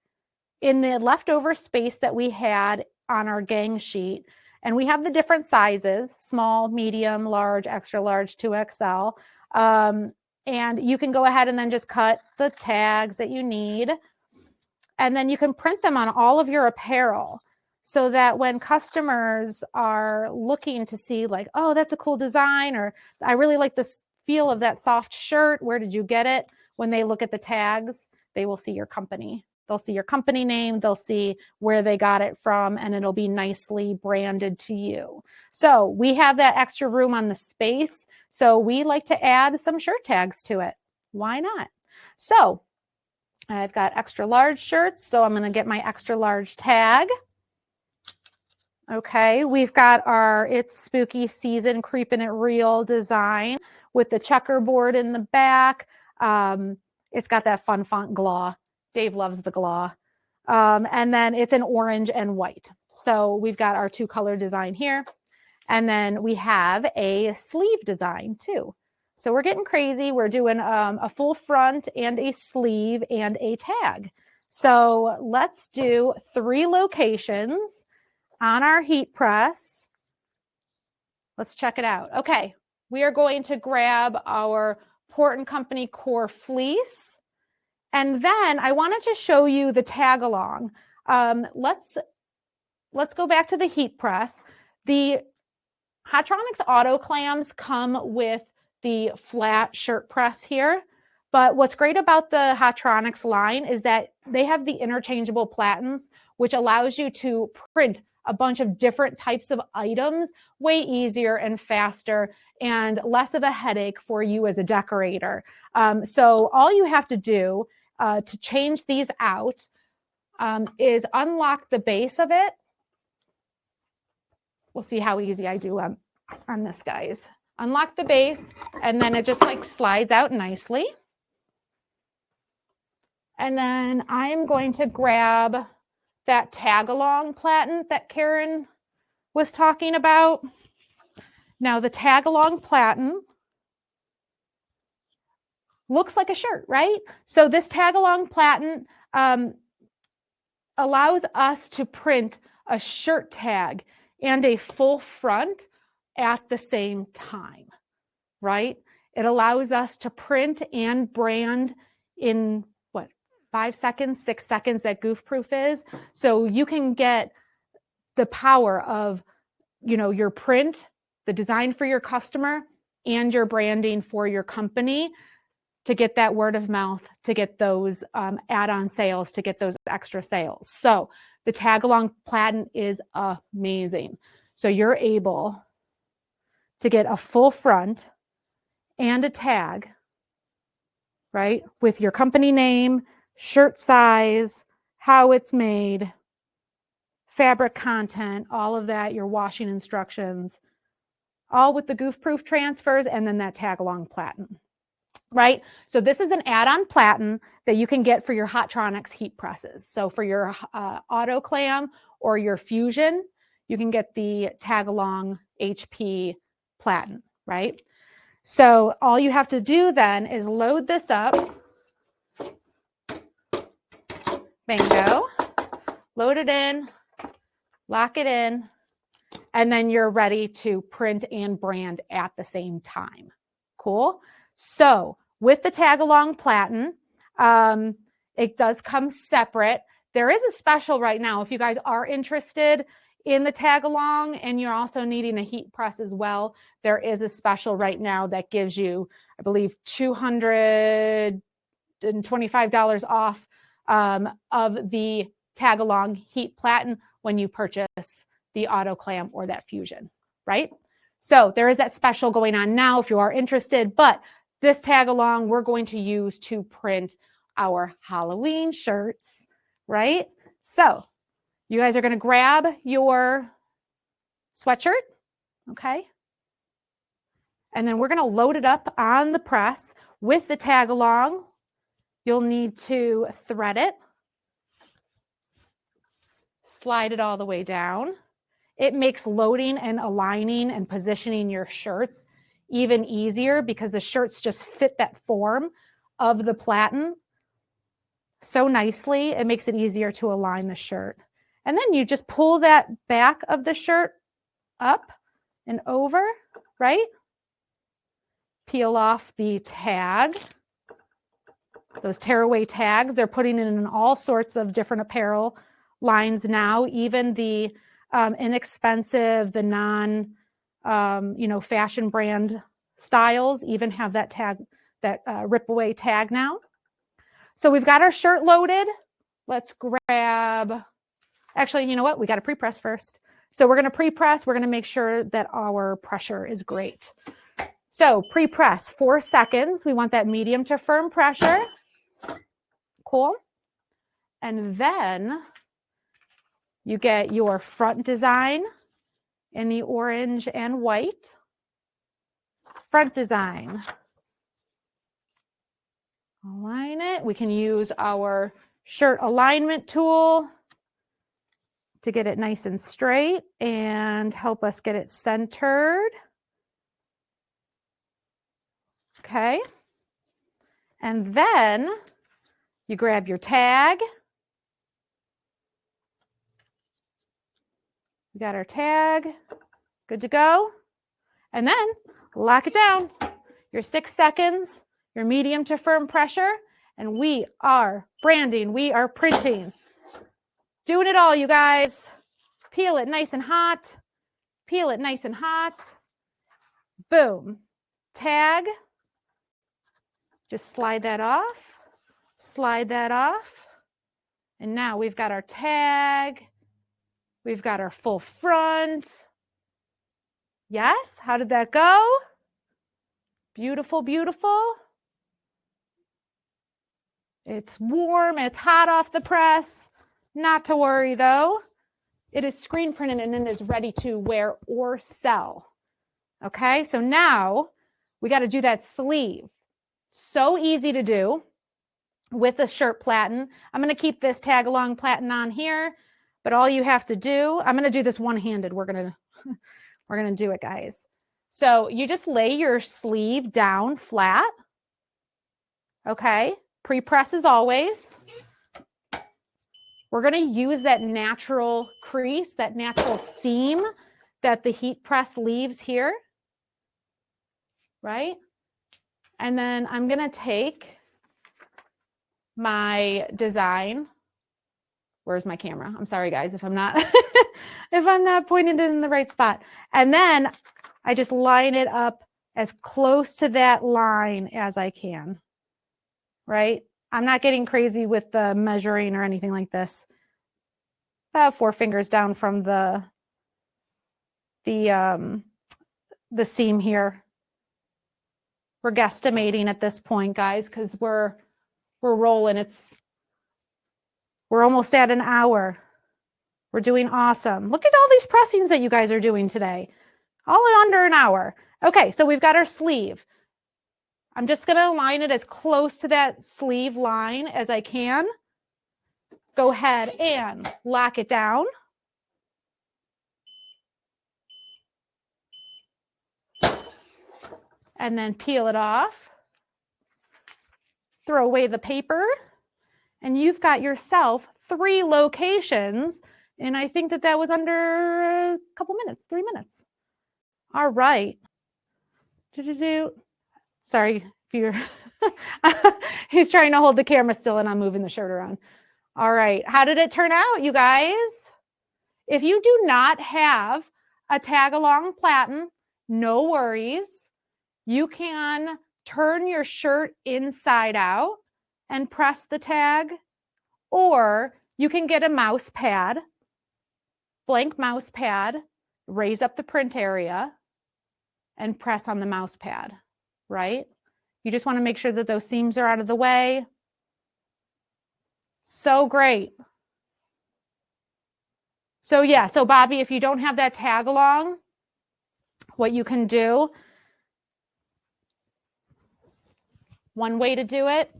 Speaker 2: in the leftover space that we had on our gang sheet. And we have the different sizes, small, medium, large, extra large, 2XL. And you can go ahead and then just cut the tags that you need. And then you can print them on all of your apparel so that when customers are looking to see like, oh, that's a cool design, or I really like the feel of that soft shirt, where did you get it? When they look at the tags, they will see your company. They'll see your company name, they'll see where they got it from, and it'll be nicely branded to you. So we have that extra room on the space. So we like to add some shirt tags to it. Why not? So I've got extra large shirts, so I'm going to get my extra large tag. Okay, we've got our It's Spooky Season Creepin' It Real design with the checkerboard in the back. It's got that fun font GLAW. Dave loves the GLAW. And then it's an orange and white. So we've got our 2 color design here. And then we have a sleeve design too. So we're getting crazy. We're doing a full front and a sleeve and a tag. So let's do 3 locations on our heat press. Let's check it out. Okay, we are going to grab our Port & Company Core Fleece. And then I wanted to show you the tag along. Let's go back to the heat press. The Hotronics auto clams come with the flat shirt press here. But what's great about the Hotronics line is that they have the interchangeable platens, which allows you to print a bunch of different types of items way easier and faster and less of a headache for you as a decorator. So all you have to do to change these out is unlock the base of it. We'll see how easy I do on this, guys. Unlock the base, and then it just like slides out nicely. And then I'm going to grab that tag-along platen that Karen was talking about. Now the tag-along platen looks like a shirt, right? So this tag-along platen allows us to print a shirt tag and a full front at the same time, right? It allows us to print and brand in 5 seconds, 6 seconds that goof proof is. So you can get the power of, your print, the design for your customer, and your branding for your company to get that word of mouth, to get those add-on sales, to get those extra sales. So the tag-along platen is amazing. So you're able to get a full front and a tag, right, with your company name, shirt size, how it's made, fabric content, all of that, your washing instructions, all with the goof proof transfers, and then that tag along platen, right? So this is an add-on platen that you can get for your Hotronics heat presses. So for your autoclam or your Fusion, you can get the tag along HP platen, right? So all you have to do then is load this up. Bingo. Load it in, lock it in, and then you're ready to print and brand at the same time. Cool? So with the tag-along platen, it does come separate. There is a special right now. If you guys are interested in the tag-along and you're also needing a heat press as well, there is a special right now that gives you, I believe, $225 off of the tag-along heat platen when you purchase the autoclam or that Fusion, right? So there is that special going on now if you are interested, but this tag-along we're going to use to print our Halloween shirts, right? So you guys are going to grab your sweatshirt, okay? And then we're going to load it up on the press with the tag-along. You'll need to thread it, slide it all the way down. It makes loading and aligning and positioning your shirts even easier because the shirts just fit that form of the platen so nicely. It makes it easier to align the shirt. And then you just pull that back of the shirt up and over, right? Peel off the tag. Those tearaway tags, they're putting in all sorts of different apparel lines now, even the inexpensive, the non, fashion brand styles even have that tag, that rip away tag now. So we've got our shirt loaded. Let's grab, actually, you know what? We got to pre-press first. So we're going to pre-press. We're going to make sure that our pressure is great. So pre-press 4 seconds. We want that medium to firm pressure. Cool. And then you get your front design in the orange and white. Front design. Align it. We can use our shirt alignment tool to get it nice and straight and help us get it centered. Okay. And then you grab your tag. We got our tag. Good to go. And then lock it down. Your 6 seconds, your medium to firm pressure, and we are branding. We are printing. Doing it all, you guys. Peel it nice and hot. Peel it nice and hot. Boom. Tag. Just slide that off. Slide that off. And now we've got our tag We've got our full front. Yes, how did that go? Beautiful, beautiful. It's warm, it's hot off the press. Not to worry though. It is screen printed and it is ready to wear or sell. Okay, so now we got to do that sleeve. So easy to do with a shirt platen. I'm going to keep this tag along platen on here, but all you have to do, I'm going to do this one-handed. We're going to do it, guys. So you just lay your sleeve down flat. Okay, pre-press as always. We're going to use that natural crease, that natural seam that the heat press leaves here, right? And then I'm going to take my design. Where's my camera? I'm sorry, guys, if I'm not if I'm not pointing it in the right spot. And then I just line it up as close to that line as I can, right? I'm not getting crazy with the measuring or anything like this. About 4 fingers down from the seam here. We're guesstimating at this point, guys, because we're rolling. We're almost at an hour. We're doing awesome. Look at all these pressings that you guys are doing today. All in under an hour. Okay, so we've got our sleeve. I'm just going to align it as close to that sleeve line as I can. Go ahead and lock it down. And then peel it off. Throw away the paper. And you've got yourself 3 locations. And I think that was under a couple minutes, 3 minutes. All right. Sorry if you're, he's trying to hold the camera still and I'm moving the shirt around. All right. How did it turn out, you guys? If you do not have a tag along platen, no worries. You can turn your shirt inside out and press the tag, or you can get a mouse pad, blank mouse pad, raise up the print area and press on the mouse pad, right? You just want to make sure that those seams are out of the way. So great. So yeah, so Bobby, if you don't have that tag along, what you can do, one way to do it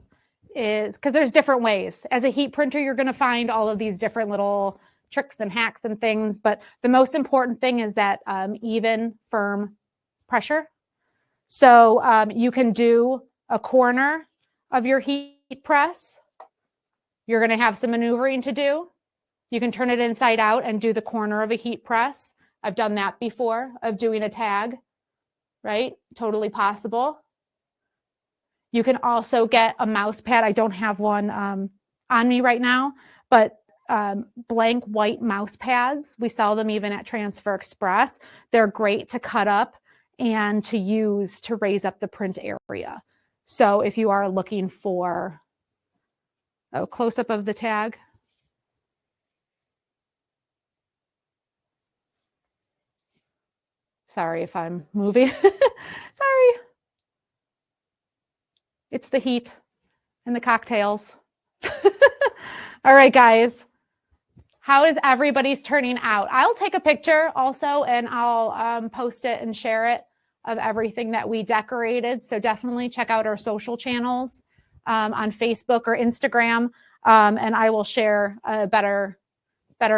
Speaker 2: is, because there's different ways. As a heat printer, you're going to find all of these different little tricks and hacks and things, but the most important thing is that even, firm pressure. So you can do a corner of your heat press. You're going to have some maneuvering to do. You can turn it inside out and do the corner of a heat press. I've done that before, of doing a tag, right? Totally possible. You can also get a mouse pad. I don't have one on me right now, but blank white mouse pads. We sell them even at Transfer Express. They're great to cut up and to use to raise up the print area. So if you are looking for a close-up of the tag. Sorry if I'm moving. Sorry. It's the heat and the cocktails. All right, guys. How is everybody's turning out? I'll take a picture also, and I'll post it and share it of everything that we decorated. So definitely check out our social channels on Facebook or Instagram, and I will share a better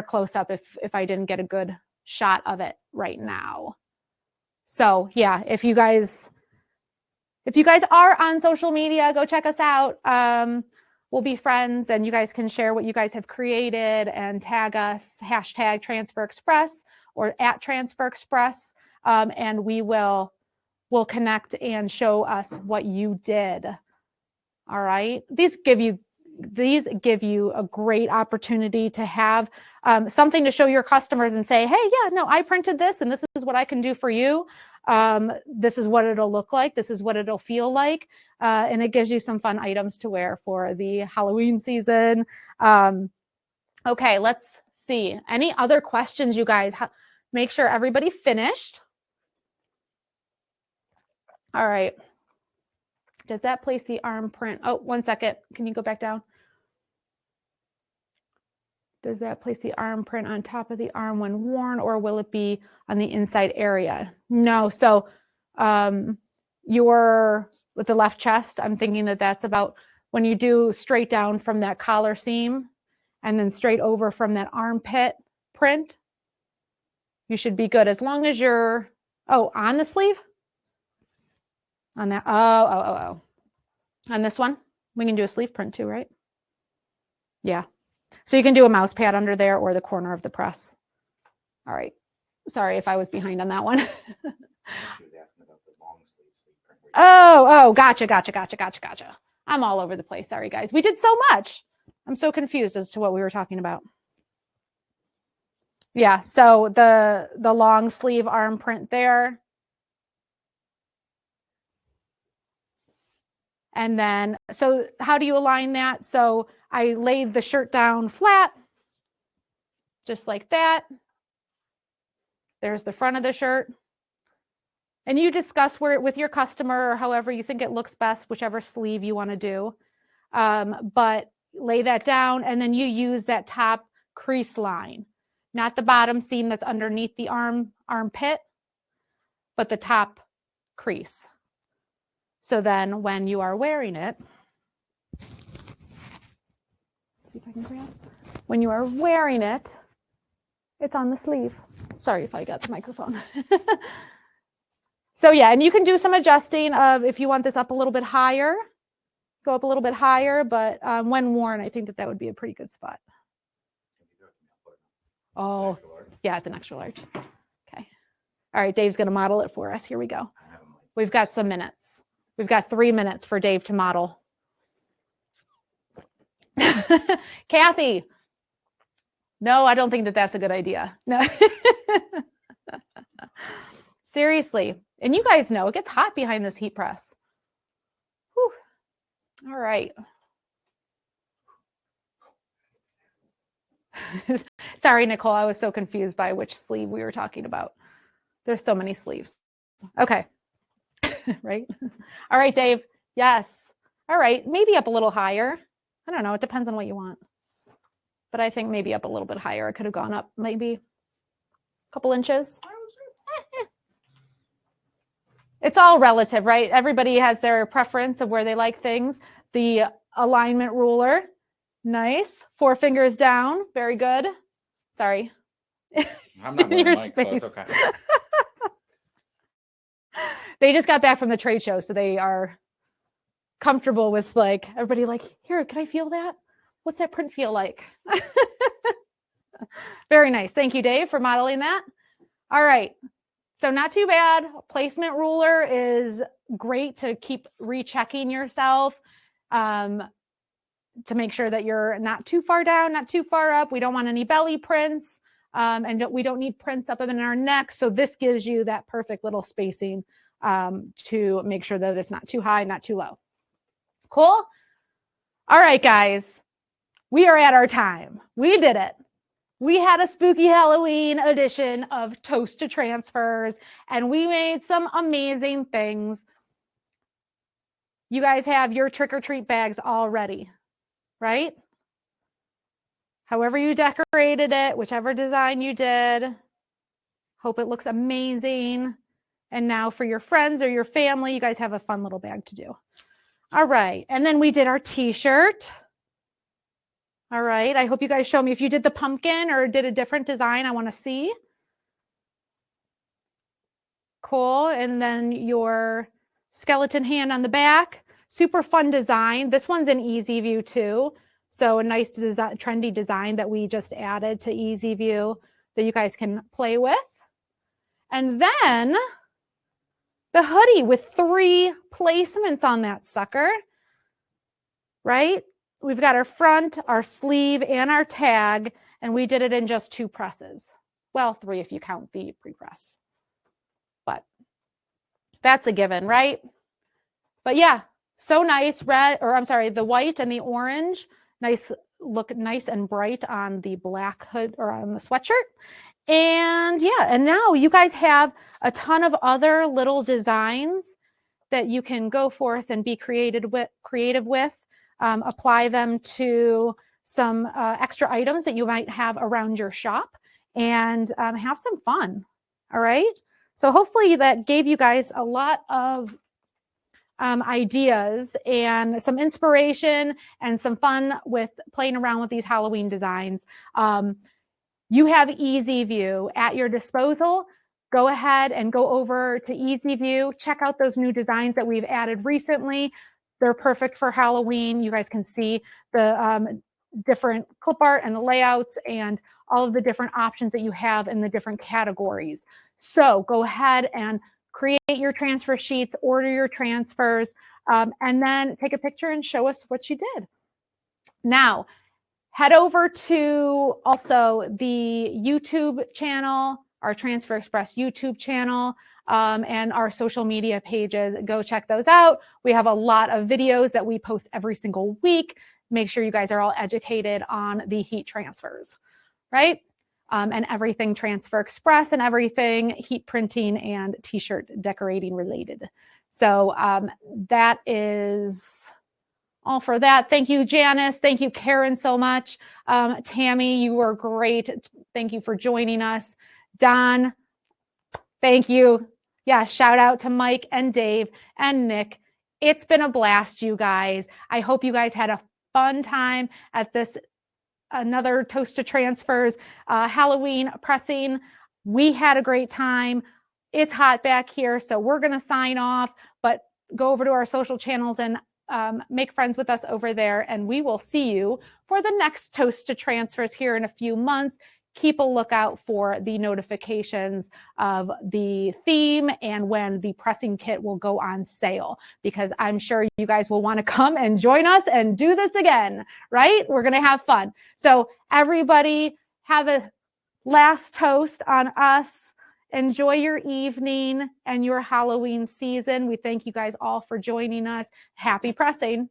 Speaker 2: close-up if I didn't get a good shot of it right now. So yeah, if you guys are on social media, go check us out. We'll be friends, and you guys can share what you guys have created and tag us, hashtag Transfer Express or at Transfer Express, and we'll connect and show us what you did. All right. These give you a great opportunity to have something to show your customers and say, hey, yeah, no, I printed this and this is what I can do for you. This is what it'll look like. This is what it'll feel like. And it gives you some fun items to wear for the Halloween season. Okay, let's see. Any other questions, you guys? Make sure everybody finished. All right. Does that place the arm print? Oh, 1 second. Can you go back down? Does that place the arm print on top of the arm when worn, or will it be on the inside area? No. So with the left chest, I'm thinking that that's about when you do straight down from that collar seam and then straight over from that armpit print, you should be good as long as you're, on the sleeve? On that, on this one, we can do a sleeve print too, right? Yeah. So you can do a mouse pad under there or the corner of the press. All right. Sorry if I was behind on that one. Gotcha. I'm all over the place. Sorry, guys. We did so much. I'm so confused as to what we were talking about. Yeah, so the long sleeve arm print there. And then, so how do you align that? So I laid the shirt down flat, just like that. There's the front of the shirt. And you discuss with your customer or however you think it looks best, whichever sleeve you want to do. But lay that down, and then you use that top crease line, not the bottom seam that's underneath the armpit, but the top crease. So then when you are wearing it, see if I can grab. When you are wearing it, it's on the sleeve. Sorry if I got the microphone. So yeah, and you can do some adjusting of if you want this up a little bit higher, go up a little bit higher, but when worn, I think that would be a pretty good spot. Oh, yeah, it's an extra large. Okay. All right, Dave's going to model it for us. Here we go. We've got some minutes. We've got 3 minutes for Dave to model. Kathy. No, I don't think that that's a good idea. No. Seriously. And you guys know it gets hot behind this heat press. Whew. All right. Sorry, Nicole. I was so confused by which sleeve we were talking about. There's so many sleeves. Okay. Right? All right, Dave. Yes. All right. Maybe up a little higher. I don't know. It depends on what you want. But I think maybe up a little bit higher. I could have gone up maybe a couple inches. It's all relative, right? Everybody has their preference of where they like things. The alignment ruler. Nice. 4 fingers down. Very good. Sorry.
Speaker 1: I'm not wearing mic, so it's okay.
Speaker 2: They just got back from the trade show, so they are comfortable with like everybody like, here, can I feel that? What's that print feel like? Very nice. Thank you, Dave, for modeling that. All right. So not too bad. Placement ruler is great to keep rechecking yourself to make sure that you're not too far down, not too far up. We don't want any belly prints and we don't need prints up in our neck. So this gives you that perfect little spacing to make sure that it's not too high, not too low. Cool? All right, guys. We are at our time. We did it. We had a spooky Halloween edition of Toast to Transfers, and we made some amazing things. You guys have your trick-or-treat bags all ready, right? However you decorated it, whichever design you did. Hope it looks amazing. And now for your friends or your family, you guys have a fun little bag to do. All right. And then we did our t-shirt. All right. I hope you guys show me if you did the pumpkin or did a different design. I want to see. Cool. And then your skeleton hand on the back. Super fun design. This one's in Easy View too. So a nice design, trendy design that we just added to Easy View that you guys can play with. And then the hoodie with 3 placements on that sucker, right? We've got our front, our sleeve, and our tag, and we did it in just 2 presses. Well, 3 if you count the pre-press. But that's a given, right? But yeah, so nice. Red, or I'm sorry, the white and the orange. Nice look nice and bright on the black hood or on the sweatshirt. And yeah, and now you guys have a ton of other little designs that you can go forth and be creative with. Apply them to some extra items that you might have around your shop, and have some fun. All right. So hopefully that gave you guys a lot of ideas and some inspiration and some fun with playing around with these Halloween designs. You have Easy View at your disposal. Go ahead and go over to Easy View. Check out those new designs that we've added recently. They're perfect for Halloween. You guys can see the different clip art and the layouts and all of the different options that you have in the different categories. So go ahead and create your transfer sheets, order your transfers, and then take a picture and show us what you did. Now, head over to also the YouTube channel, our Transfer Express YouTube channel, and our social media pages. Go check those out. We have a lot of videos that we post every single week. Make sure you guys are all educated on the heat transfers, right? And everything Transfer Express and everything heat printing and t-shirt decorating related. So that is all for that. Thank you, Janice. Thank you, Karen, so much. Tammy, you were great. Thank you for joining us. Don, thank you. Yeah, shout out to Mike and Dave and Nick. It's been a blast, you guys. I hope you guys had a fun time at this another Toast to Transfers Halloween pressing. We had a great time. It's hot back here, so we're going to sign off, but go over to our social channels and make friends with us over there, and we will see you for the next Toast to Transfers here in a few months. Keep a lookout for the notifications of the theme and when the pressing kit will go on sale, because I'm sure you guys will want to come and join us and do this again, right? We're going to have fun. So everybody have a last toast on us. Enjoy your evening and your Halloween season. We thank you guys all for joining us. Happy pressing.